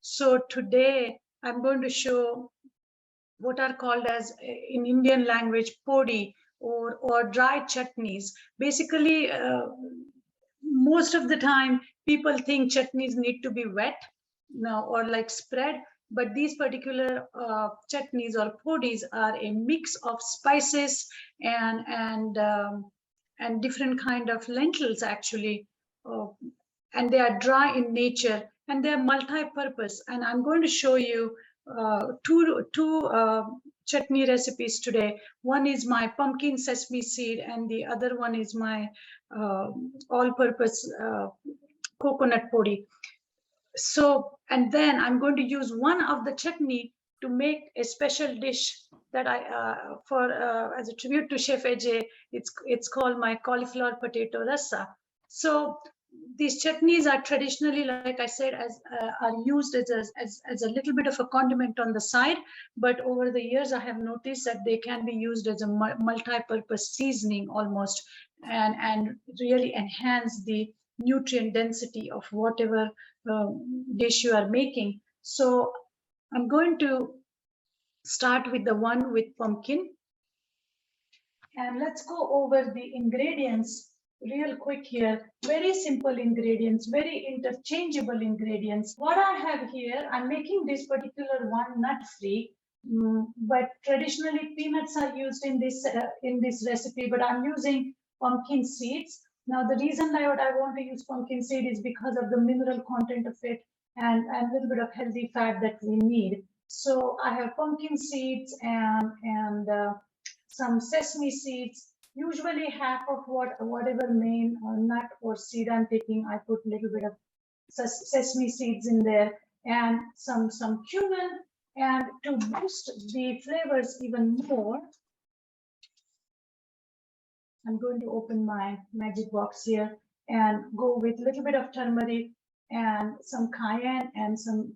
So today I'm going to show what are called as in Indian language podi or dry chutneys. Basically, most of the time people think chutneys need to be wet now or like spread, but these particular chutneys or podis are a mix of spices and different kind of lentils actually, uh, and they are dry in nature and they are multi-purpose. And I'm going to show you two chutney recipes today. One is my pumpkin sesame seed, and the other one is my all-purpose coconut podi. So, and then I'm going to use one of the chutney to make a special dish that I for as a tribute to Chef AJ. It's called my cauliflower potato rasa. So these chutneys are traditionally, like I said, as are used as a little bit of a condiment on the side. But over the years, I have noticed that they can be used as a multi-purpose seasoning almost, and really enhance the nutrient density of whatever dish you are making. So I'm going to start with the one with pumpkin. And let's go over the ingredients real quick here. Very simple ingredients, very interchangeable ingredients. What I have here, I'm making this particular one nut-free, but traditionally peanuts are used in this recipe, but I'm using pumpkin seeds. Now, the reason I want to use pumpkin seed is because of the mineral content of it and a little bit of healthy fat that we need. So I have pumpkin seeds and some sesame seeds. Usually half of whatever main nut or seed I'm taking, I put a little bit of sesame seeds in there and some cumin. And to boost the flavors even more, I'm going to open my magic box here and go with a little bit of turmeric and some cayenne and some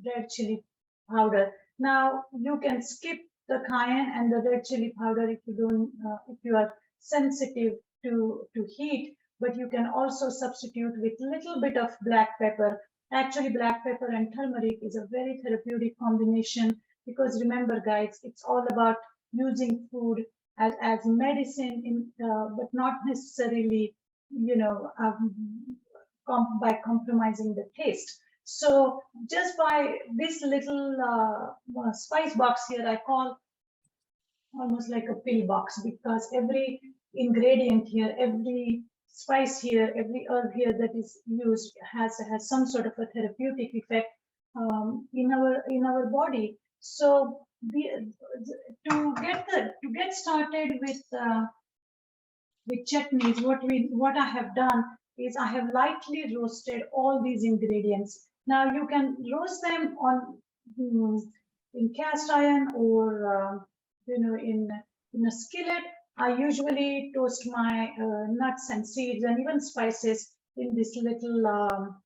red chili powder. Now you can skip the cayenne and the red chili powder if you don't, if you are sensitive to heat, but you can also substitute with a little bit of black pepper. Actually, black pepper and turmeric is a very therapeutic combination because remember, guys, it's all about using food as medicine, but not necessarily, by compromising the taste. So just by this little spice box here, I call almost like a pill box, because every ingredient here, every spice here, every herb here that is used has some sort of a therapeutic effect in our body. So to get started with chutneys, what I have done is I have lightly roasted all these ingredients. Now you can roast them on in cast iron or in a skillet. I usually toast my nuts and seeds and even spices in this little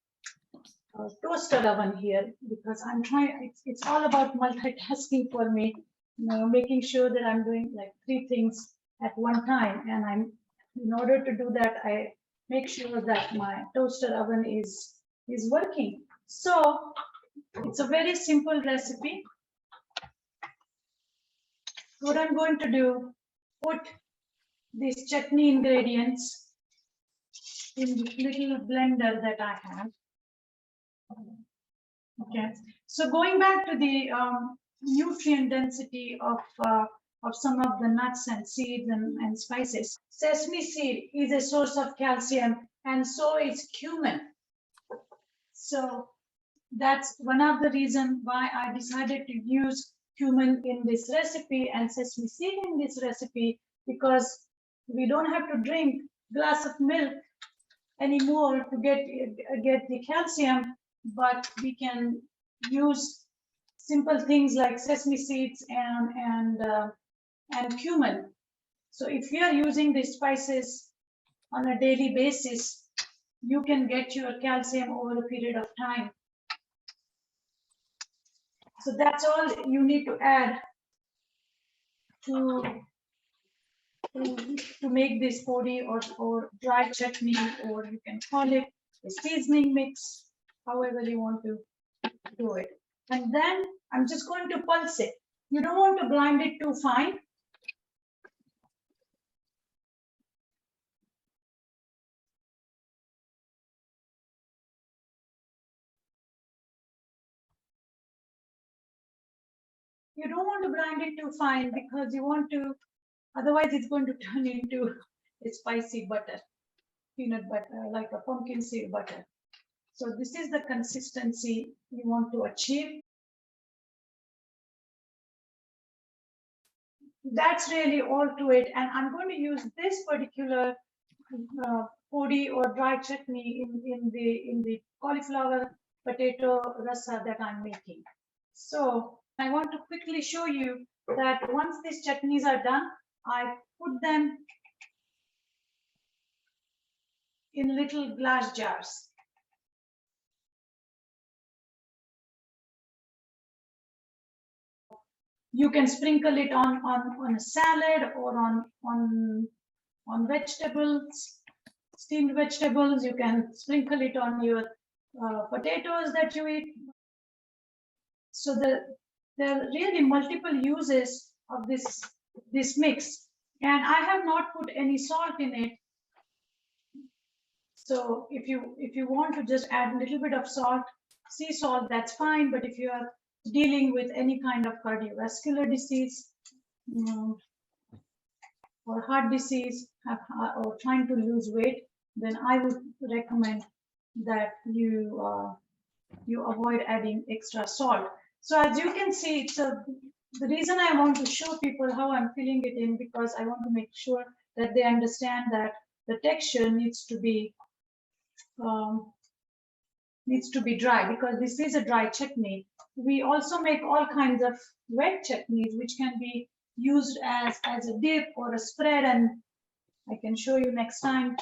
toaster oven here, because I'm trying. It's all about multitasking for me. Making sure that I'm doing like 3 things at one time, and in order to do that, I make sure that my toaster oven is working. So it's a very simple recipe. What I'm going to do, put these chutney ingredients in the little blender that I have. Okay, so going back to the nutrient density of some of the nuts and seeds and spices. Sesame seed is a source of calcium, and so is cumin. So that's one of the reasons why I decided to use cumin in this recipe and sesame seed in this recipe, because we don't have to drink a glass of milk anymore to get the calcium, but we can use simple things like sesame seeds and cumin. So if you are using these spices on a daily basis, you can get your calcium over a period of time. So that's all you need to add to make this podi or dry chutney, or you can call it a seasoning mix, however you want to do it. And then I'm just going to pulse it. You don't want to grind it too fine. You don't want to grind it too fine because you want to, otherwise it's going to turn into a spicy butter, peanut butter, like a pumpkin seed butter. So this is the consistency you want to achieve. That's really all to it. And I'm going to use this particular podi or dry chutney in the cauliflower potato rasa that I'm making. So I want to quickly show you that once these chutneys are done, I put them in little glass jars. You can sprinkle it on a salad or on vegetables, steamed vegetables. You can sprinkle it on your potatoes that you eat. So there are really multiple uses of this mix. And I have not put any salt in it. So if you want to just add a little bit of salt, sea salt, that's fine. But if you are dealing with any kind of cardiovascular disease or heart disease or trying to lose weight, then I would recommend that you avoid adding extra salt. So as you can see, the reason I want to show people how I'm filling it in, because I want to make sure that they understand that the texture needs to be dry, because this is a dry chutney. We also make all kinds of wet chutneys, which can be used as a dip or a spread, and I can show you next time.